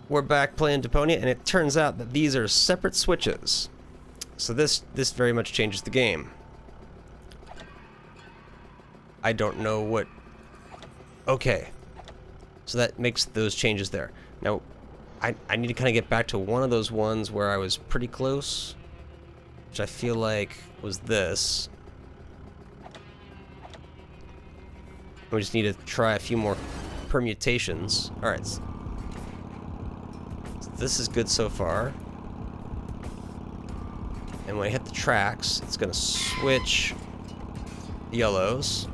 we're back playing Deponia, and it turns out that these are separate switches. So this very much changes the game. I don't know what... Okay. So that makes those changes there. Now, I need to kind of get back to one of those ones where I was pretty close, which I feel like was this. We just need to try a few more permutations. Alright. So this is good so far. And when I hit the tracks, it's going to switch yellows.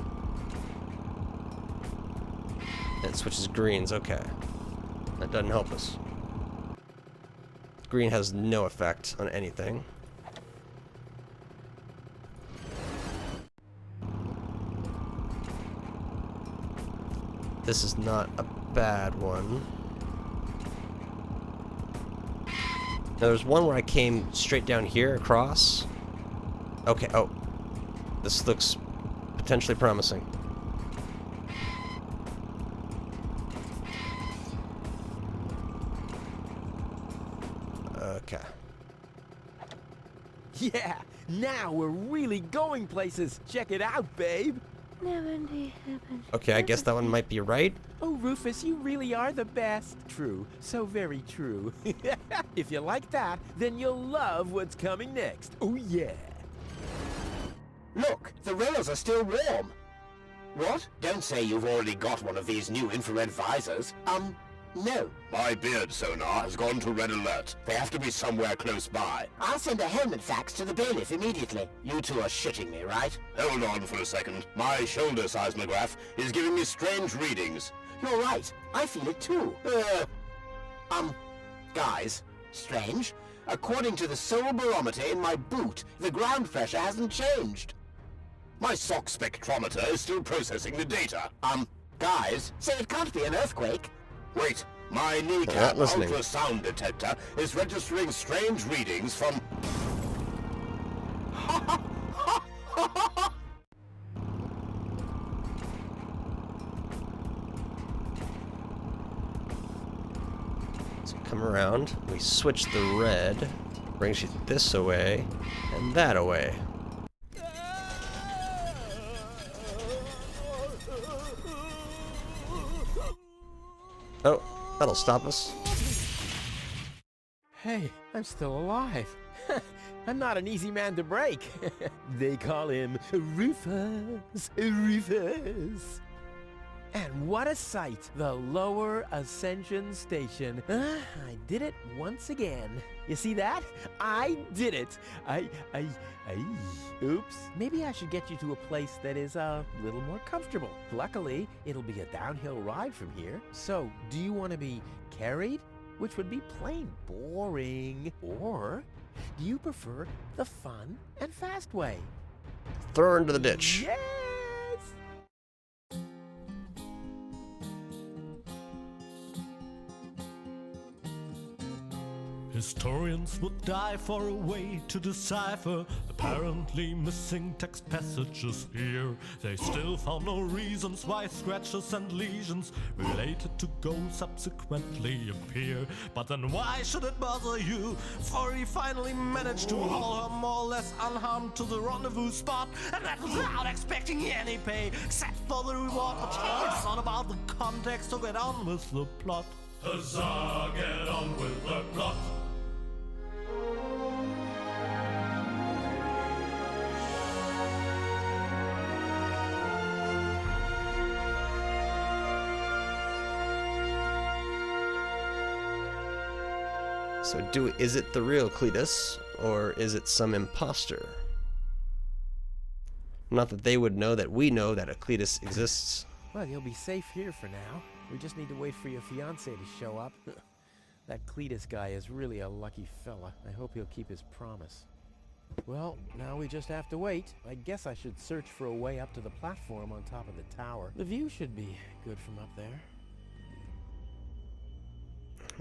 And it switches greens. Okay. That doesn't help us. Green has no effect on anything. This is not a bad one. Now there's one where I came straight down here across. Okay, oh. This looks potentially promising. Okay. Yeah, now we're really going places. Check it out, babe. Okay, I guess that one might be right. Oh, Rufus, you really are the best. True, so very true. If you like that, then you'll love what's coming next. Oh, yeah. Look, the rails are still warm. What? Don't say you've already got one of these new infrared visors. No. My beard sonar has gone to red alert. They have to be somewhere close by. I'll send a helmet fax to the bailiff immediately. You two are shitting me, right? Hold on for a second. My shoulder seismograph is giving me strange readings. You're right. I feel it too. Guys, strange. According to the soul barometer in my boot, the ground pressure hasn't changed. My sock spectrometer is still processing the data. Guys, so it can't be an earthquake. Wait, my kneecap ultrasound detector is registering strange readings from... So come around, we switch the red, brings you this away, and that away. Oh, that'll stop us. Hey, I'm still alive. I'm not an easy man to break. They call him Rufus. Rufus. And what a sight! The Lower Ascension Station. I did it once again. You see that? I did it. Oops. Maybe I should get you to a place that is a little more comfortable. Luckily, it'll be a downhill ride from here. So, do you want to be carried? Which would be plain boring. Or do you prefer the fun and fast way? Throw her into the ditch. Yes! Historians would die for a way to decipher apparently missing text passages here. They still found no reasons why scratches and lesions related to ghosts subsequently appear. But then why should it bother you? For he finally managed to haul her more or less unharmed to the rendezvous spot, and that without expecting any pay except for the reward. But it's not about the context, so get on with the plot. Huzzah, get on with the plot. So is it the real Cletus, or is it some imposter? Not that they would know that we know that a Cletus exists. Well, you'll be safe here for now. We just need to wait for your fiancé to show up. That Cletus guy is really a lucky fella. I hope he'll keep his promise. Well, now we just have to wait. I guess I should search for a way up to the platform on top of the tower. The view should be good from up there.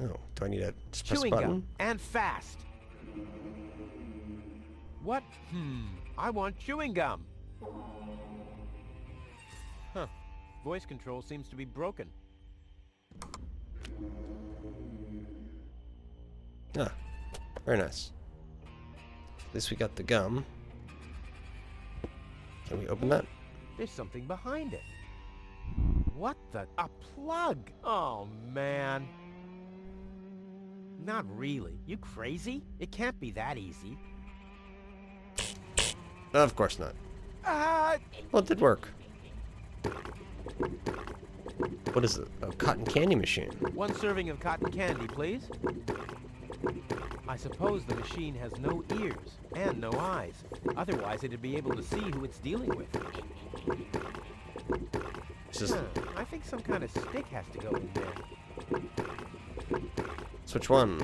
Oh, do I need to just press a Chewing button? gum, and fast. What? I want chewing gum. Huh. Voice control seems to be broken. Ah, very nice. At least we got the gum. Can we open that? There's something behind it. What the? A plug! Oh, man. Not really. You crazy? It can't be that easy. Of course not. Well, it did work. What is it? A cotton candy machine. 1 serving of cotton candy, please. I suppose the machine has no ears and no eyes. Otherwise, it'd be able to see who it's dealing with. Just I think some kind of stick has to go in there. switch one.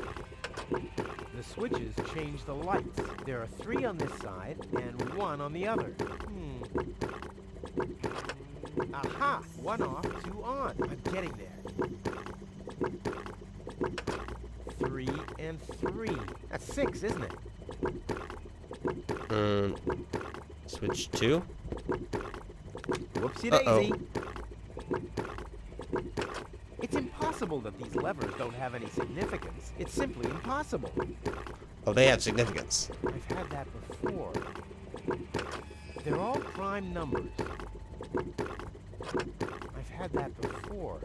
The switches change the lights. There are 3 on this side and 1 on the other. Aha! 1 off, 2 on. I'm getting there. 3 and 3. That's 6, isn't it? Switch two. Whoopsie daisy. It's impossible that these levers don't have any significance. It's simply impossible. Oh, they have significance. I've had that before. They're all prime numbers. I've had that before.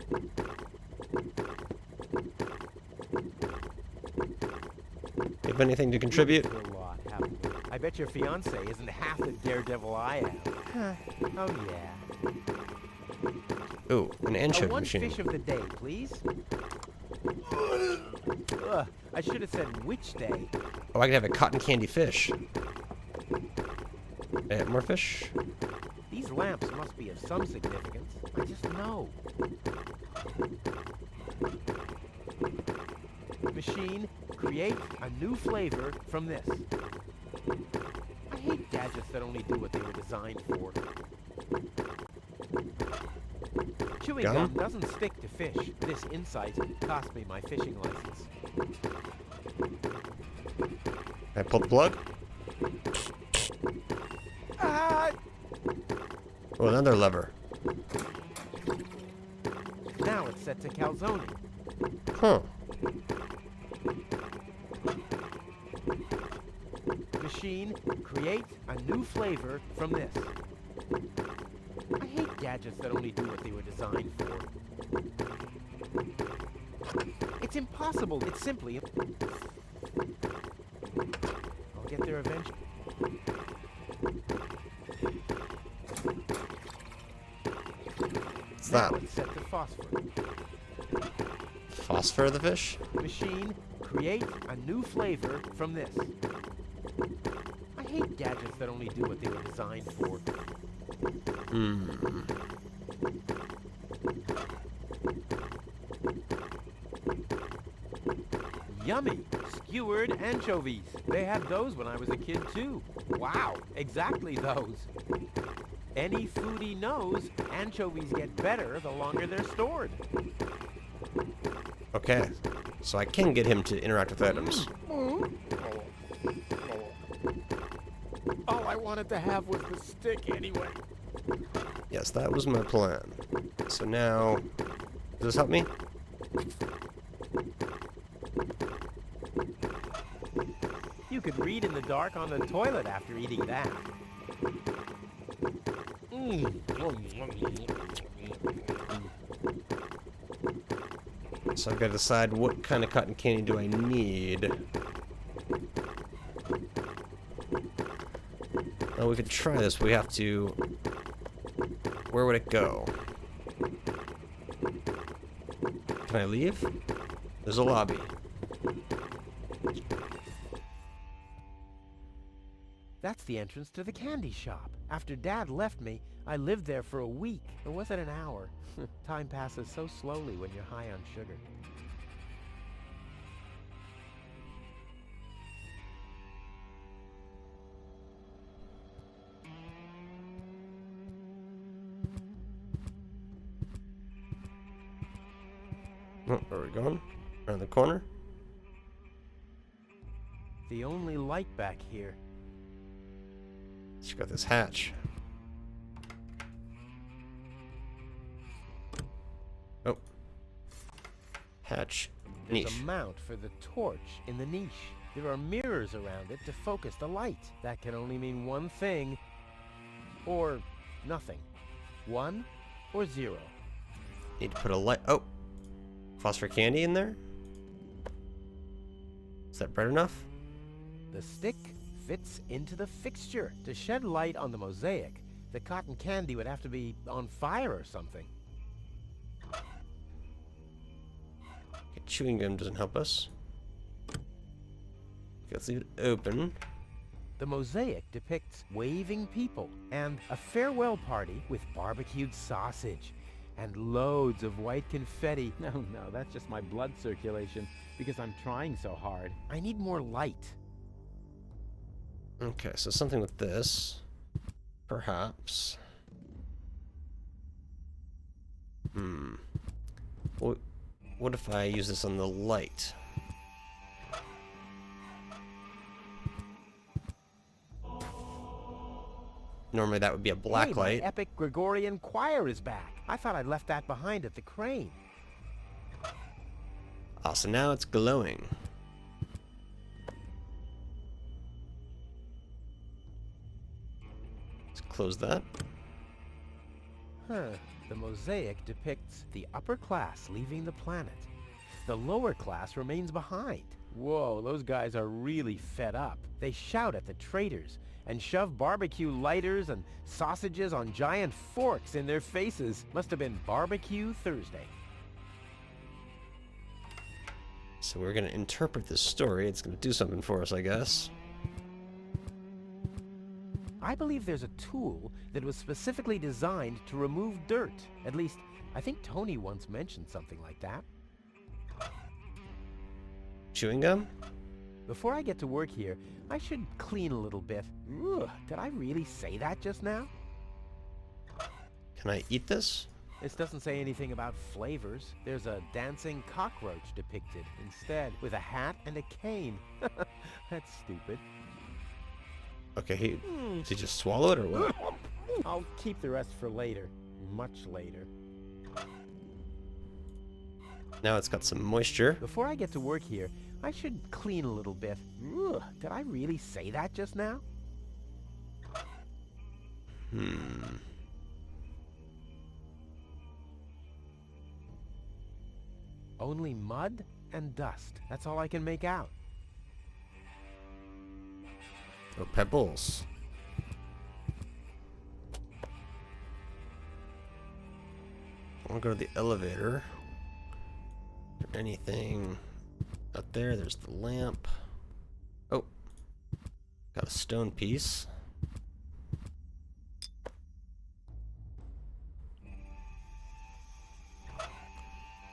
You have anything to contribute? A lot, haven't we? I bet your fiance isn't half the daredevil I am. Oh yeah. Ooh, an anchovy One machine. fish of the day, please. I should have said which day. Oh, I could have a cotton candy fish. More fish? These lamps must be of some significance. I just know. Machine, create a new flavor from this. I hate gadgets that only do what they were designed for. Chewing gum doesn't stick to fish. This insight cost me my fishing license. I pull the plug? Oh, another lever. Now it's set to calzone. Huh. Machine, create a new flavor from this. I hate gadgets that only do what they were designed for. It's impossible. It's simply... I'll get there eventually. What's Now that? it's set to phosphor. Phosphor the fish? Machine, create a new flavor from this. I hate gadgets that only do what they were designed for. Yummy! Skewered anchovies. They had those when I was a kid too. Wow, exactly those. Any foodie knows anchovies get better the longer they're stored. Okay. So I can get him to interact with items. All I wanted to have was the stick anyway. Yes, that was my plan. So now, does this help me? You could read in the dark on the toilet after eating that. So I've got to decide what kind of cotton candy do I need. Oh, we could try this. We have to... Where would it go? Can I leave? There's a lobby. That's the entrance to the candy shop. After Dad left me, I lived there for a week. Or was it an hour? Time passes so slowly when you're high on sugar. Oh, where are we going? Around the corner? The only light back here. Let's got this hatch. Oh. Hatch There's Niche. a mount for the torch in the niche. There are mirrors around it to focus the light. That can only mean one thing, or nothing. 1 or 0. Need to put a light. Oh, phosphor candy in there. Is that bright enough? The stick fits into the fixture. To shed light on the mosaic, the cotton candy would have to be on fire or something. Okay, chewing gum doesn't help us. Okay, let's leave it open. The mosaic depicts waving people and a farewell party with barbecued sausage and loads of white confetti. No, that's just my blood circulation because I'm trying so hard. I need more light. Okay, so something with this, perhaps. What if I use this on the light? Normally that would be a black Hey, light. my epic Gregorian choir is back. I thought I'd left that behind at the crane. Ah, so now it's glowing. Let's close that. Huh. The mosaic depicts the upper class leaving the planet. The lower class remains behind. Whoa, those guys are really fed up. They shout at the traitors and shove barbecue lighters and sausages on giant forks in their faces. Must have been Barbecue Thursday. So we're going to interpret this story. It's going to do something for us, I guess. I believe there's a tool that was specifically designed to remove dirt. At least, I think Tony once mentioned something like that. Chewing gum? Before I get to work here, I should clean a little bit. Ugh, did I really say that just now? Can I eat this? This doesn't say anything about flavors. There's a dancing cockroach depicted instead, with a hat and a cane. That's stupid. Okay, did he just swallow it or what? I'll keep the rest for later. Much later. Now it's got some moisture. Before I get to work here, I should clean a little bit. Ugh, did I really say that just now? Only mud and dust. That's all I can make out. Oh, pebbles. I want to go to the elevator. Is there anything out there? There's the lamp. Oh, got a stone piece.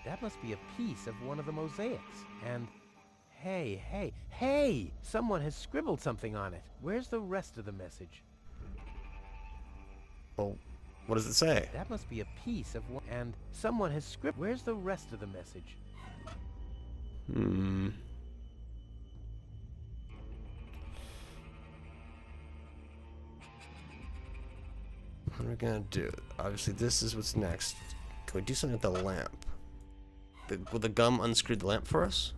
That must be a piece of one of the mosaics. And hey! Someone has scribbled something on it. Where's the rest of the message? Well, what does it say? That must be a piece of one. And someone has scribbled. Where's the rest of the message? What are we gonna do? Obviously, this is what's next. Can we do something with the lamp? Will the gum unscrew the lamp for us?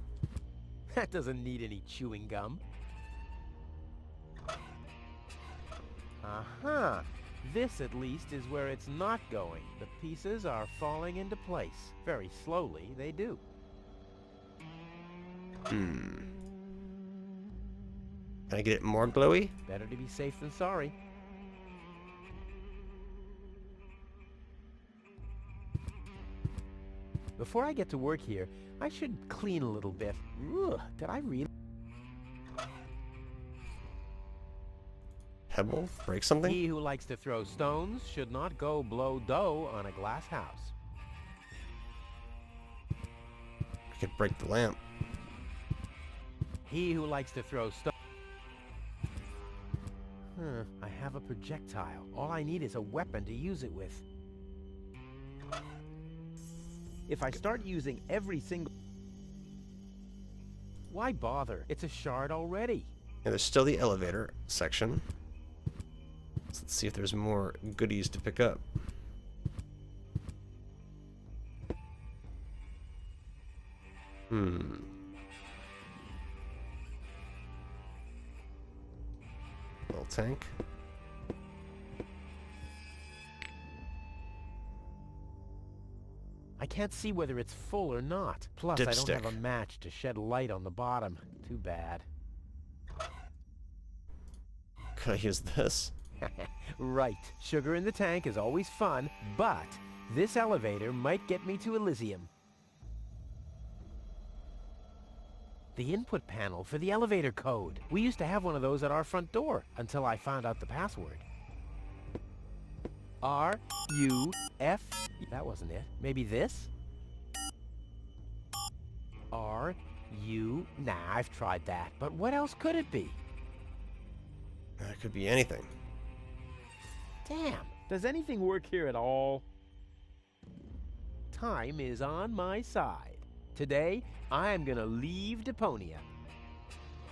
That doesn't need any chewing gum. Uh-huh. This, at least, is where it's not going. The pieces are falling into place. Very slowly, they do. Can I get it more glowy? Better to be safe than sorry. Before I get to work here, I should clean a little bit. Ugh, did I really? Pebble? Break something? He who likes to throw stones should not go blow dough on a glass house. I could break the lamp. He who likes to throw stones. I have a projectile. All I need is a weapon to use it with. If I start using every single... Why bother? It's a shard already. And there's still the elevator section. So let's see if there's more goodies to pick up. Little tank. I can't see whether it's full or not. Plus, I don't Dipstick. have a match to shed light on the bottom. Too bad. Could I use this? Right. Sugar in the tank is always fun, but this elevator might get me to Elysium. The input panel for the elevator code. We used to have one of those at our front door until I found out the password. R-U-F... That wasn't it. Maybe this? R-U... Nah, I've tried that. But what else could it be? That could be anything. Damn. Does anything work here at all? Time is on my side. Today, I am gonna leave Deponia.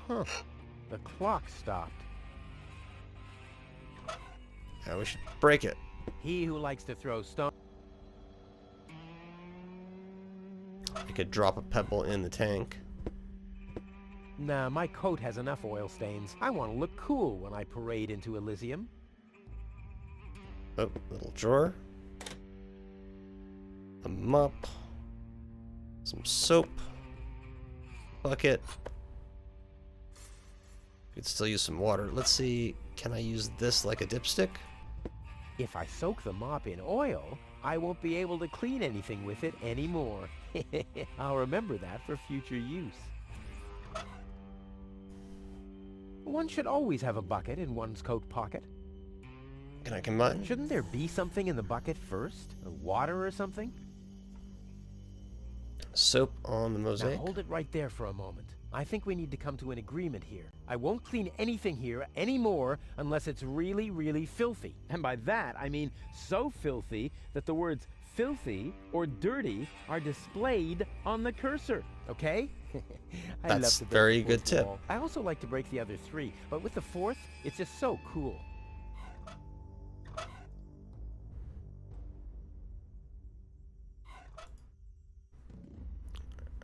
Huh. The clock stopped. Yeah, we should break it. He who likes to throw stones... I could drop a pebble in the tank. Nah, my coat has enough oil stains. I want to look cool when I parade into Elysium. Oh, little drawer. A mop. Some soap. Bucket. Could still use some water. Let's see, can I use this like a dipstick? If I soak the mop in oil, I won't be able to clean anything with it anymore. I'll remember that for future use. One should always have a bucket in one's coat pocket. Can I combine? Shouldn't there be something in the bucket first? Water or something? Soap on the Now mosaic. hold it right there for a moment. I think we need to come to an agreement here. I won't clean anything here anymore unless it's really, really filthy. And by that, I mean so filthy that the words filthy or dirty are displayed on the cursor. Okay? I That's love to break very the good fourth tip. wall. I also like to break the other three, but with the fourth, it's just so cool.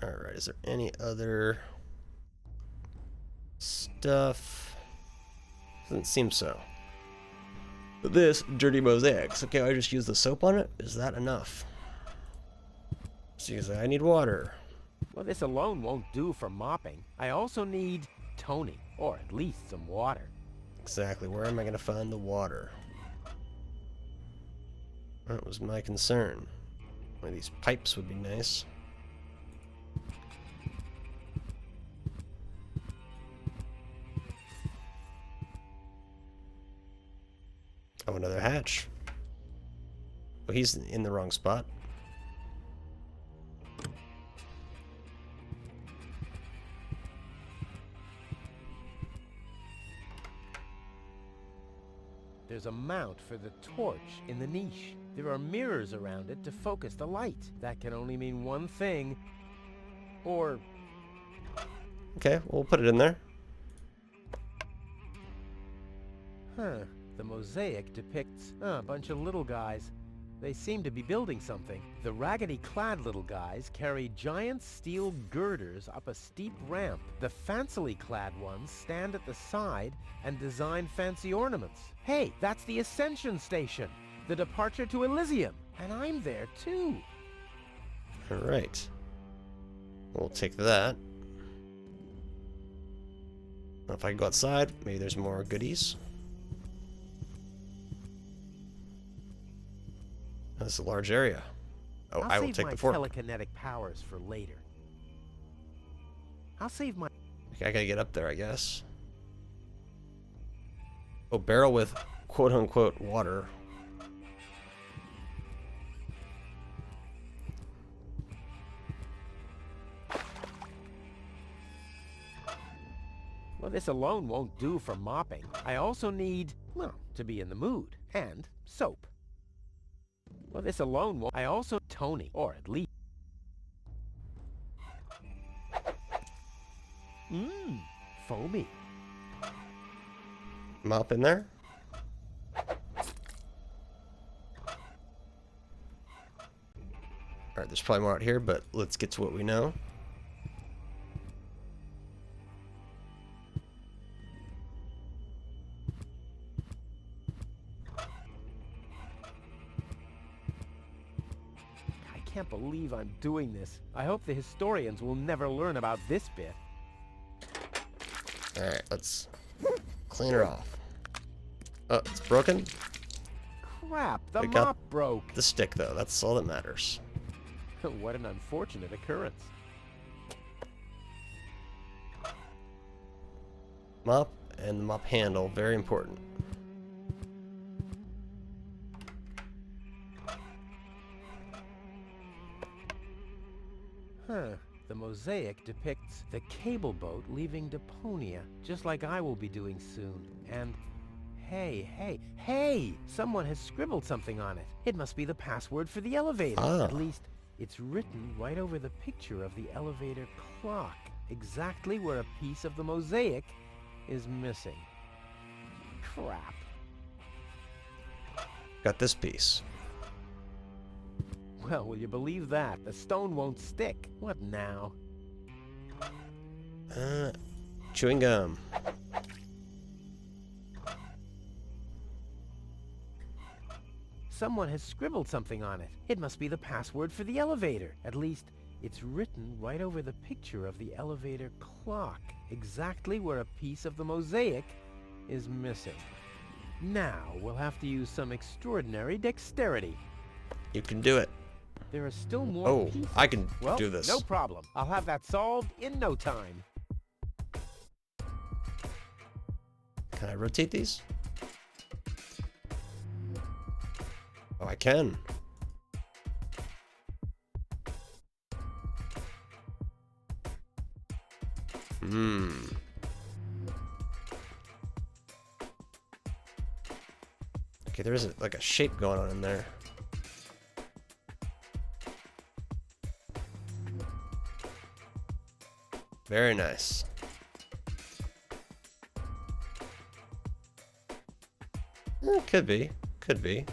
Alright, is there any other stuff? Doesn't seem so. But this, dirty mosaics. Okay, I just use the soap on it? Is that enough? Excuse me, I need water. Well, this alone won't do for mopping. I also need toning, or at least some water. Exactly, where am I going to find the water? That was my concern. One of these pipes would be nice. Oh, another hatch. Oh, he's in the wrong spot. There's a mount for the torch in the niche. There are mirrors around it to focus the light. That can only mean one thing. Or... Okay, we'll put it in there. Huh. The mosaic depicts a bunch of little guys. They seem to be building something. The raggedy-clad little guys carry giant steel girders up a steep ramp. The fancily-clad ones stand at the side and design fancy ornaments. Hey, that's the Ascension Station, the departure to Elysium, and I'm there too. Alright. We'll take that. Now if I can go outside, maybe there's more goodies. That's a large area. Oh, I will take the fork. I'll save my telekinetic powers for later. I'll save my... Okay, I gotta get up there, I guess. Oh, barrel with quote-unquote water. Well, this alone won't do for mopping. I also need, well, to be in the mood. And soap. Well, this alone won't... I also... toning, or at least... Foamy. Mop in there. Alright, there's probably more out here, but let's get to what we know. believe I'm doing this. I hope the historians will never learn about this bit. Alright, let's clean her off. Oh, it's broken? Crap, the I got mop broke. the stick, though. That's all that matters. What an unfortunate occurrence. Mop and the mop handle, very important. Huh. The mosaic depicts the cable boat leaving Deponia, just like I will be doing soon. And hey! Someone has scribbled something on it. It must be the password for the elevator. Ah. At least, it's written right over the picture of the elevator clock, exactly where a piece of the mosaic is missing. Crap. Got this piece. Well, will you believe that? The stone won't stick. What now? Chewing gum. Someone has scribbled something on it. It must be the password for the elevator. At least, it's written right over the picture of the elevator clock, exactly where a piece of the mosaic is missing. Now, we'll have to use some extraordinary dexterity. You can do it. There are still more Oh, pieces. I can Well, do this. no problem. I'll have that solved in no time. Can I rotate these? Oh, I can. Okay, there is like a shape going on in there. Very nice. Could be. Could be.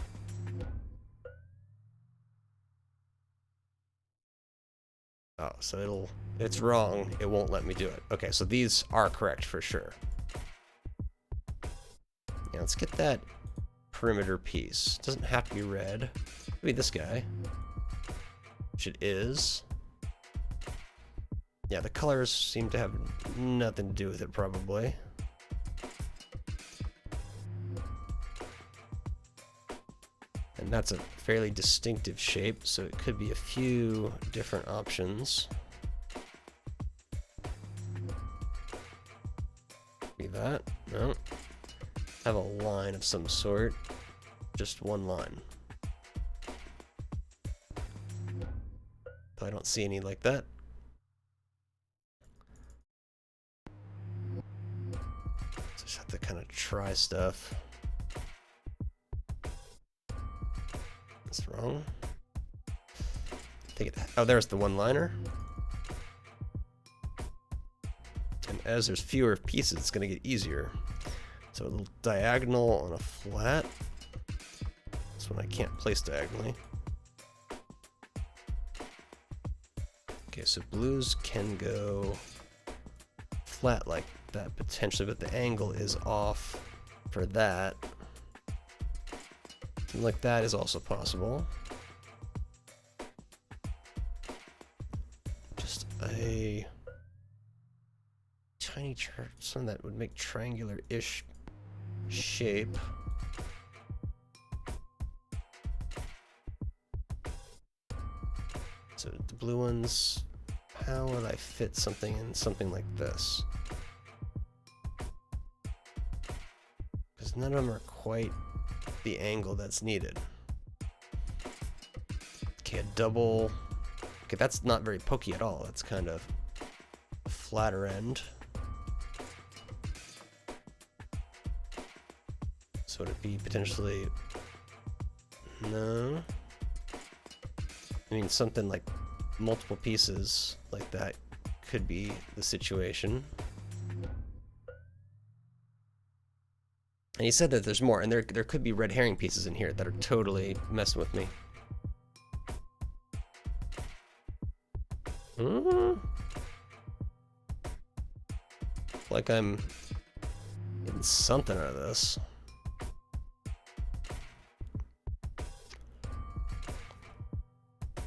Oh, so it's wrong. It won't let me do it. Okay, so these are correct for sure. Yeah, let's get that perimeter piece. Doesn't have to be red. Maybe this guy. Which it is. Yeah, the colors seem to have nothing to do with it, probably. And that's a fairly distinctive shape, so it could be a few different options. Be that? No. Have a line of some sort. Just one line. But I don't see any like that. Just have to kind of try stuff. That's wrong. Oh, there's the one-liner. And as there's fewer pieces, it's going to get easier. So a little diagonal on a flat. This one I can't place diagonally. Okay, so blues can go flat like that potentially, but the angle is off for that. Something like that is also possible. Just a tiny something that would make triangular-ish shape. So the blue ones, how would I fit something in something like this? Because none of them are quite the angle that's needed. Okay, a double. Okay, that's not very pokey at all. That's kind of a flatter end. So would it be potentially... No. I mean, something like multiple pieces like that could be the situation. And he said that there's more, and there could be red herring pieces in here that are totally messing with me. Like I'm getting something out of this.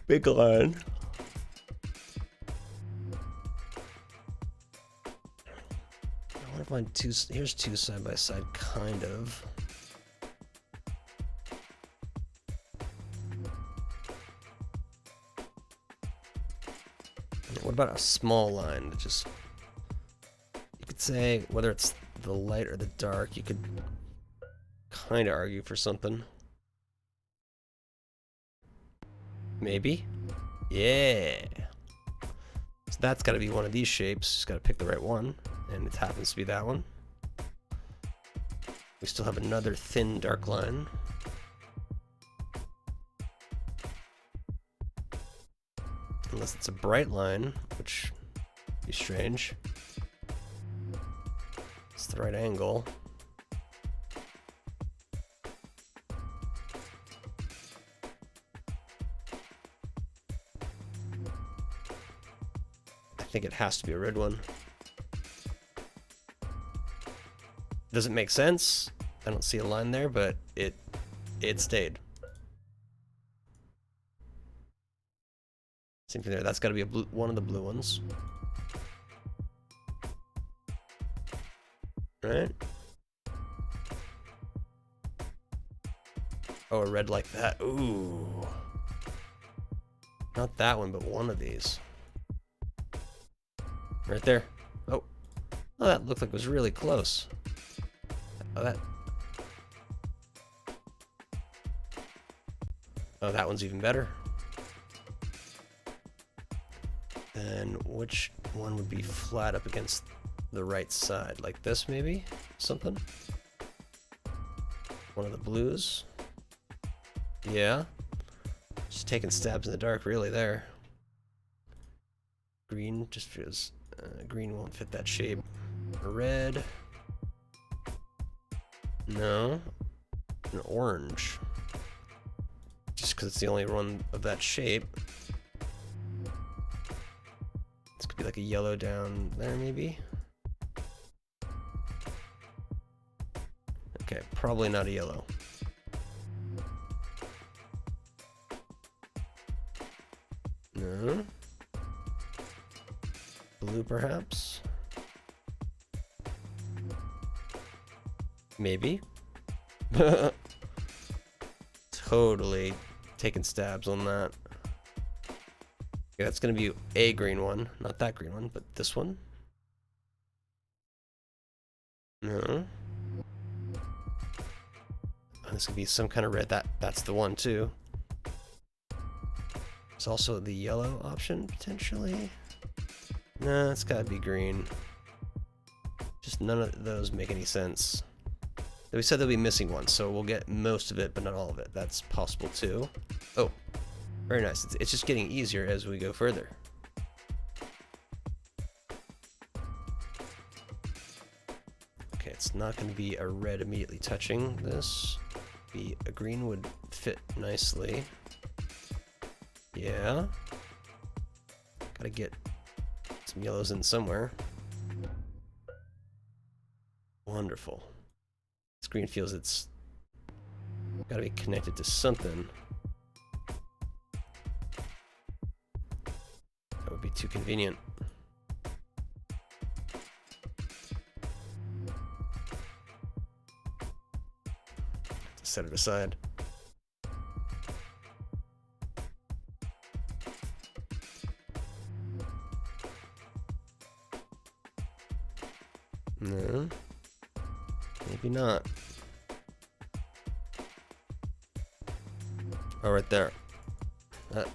big line. I want to find two. Here's two side by side, kind of. What about a small line that just, you could say, whether it's the light or the dark, you could kind of argue for something. Maybe? Yeah! So that's got to be one of these shapes. Just got to pick the right one, and it happens to be that one. We still have another thin dark line. Unless it's a bright line, which would be strange. It's the right angle. I think it has to be a red one. Doesn't make sense. I don't see a line there, but it stayed. Same thing there. That's got to be a blue, one of the blue ones. Right? Oh, a red like that. Ooh. Not that one, but one of these. Right there. Oh. Oh, that looked like it was really close. Oh, that one's even better. And which one would be flat up against the right side? Like this, maybe? Something? One of the blues? Yeah. Just taking stabs in the dark, really, there. Green just feels... green won't fit that shape. Red. No. An orange. Just because it's the only one of that shape. This could be like a yellow down there, maybe? Okay, probably not a yellow. No. Blue, perhaps? Maybe. Totally taking stabs on that. Okay, that's gonna be a green one, not that green one, but this one. No. Oh, this could be some kind of red. That's the one too. There's also the yellow option potentially. No, it's gotta be green. Just none of those make any sense. We said they'll be missing one, so we'll get most of it, but not all of it. That's possible too. Oh, very nice. It's just getting easier as we go further. Okay, it's not going to be a red immediately touching this. A green would fit nicely. Yeah. Gotta get some yellows in somewhere. Wonderful. This green feels it's gotta be connected to something. That would be too convenient. Set it aside. No. Maybe not. Oh, right there. That.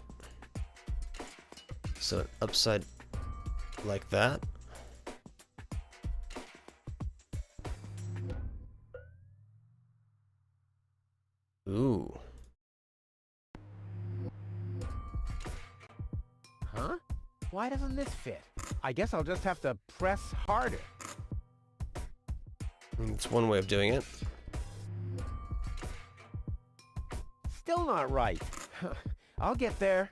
So an upside like that. Ooh. Huh? Why doesn't this fit? I guess I'll just have to press harder. It's one way of doing it. Still not right. I'll get there.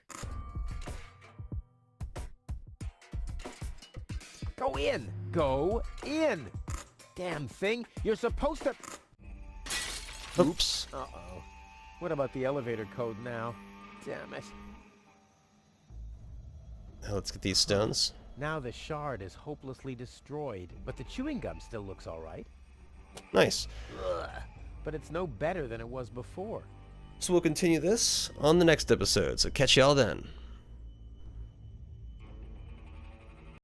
Go in! Go in! Damn thing, you're supposed to... Oops. Uh-oh. What about the elevator code now? Damn it. Let's get these stones. Now the shard is hopelessly destroyed, but the chewing gum still looks all right. Nice. But it's no better than it was before. So we'll continue this on the next episode, so catch y'all then.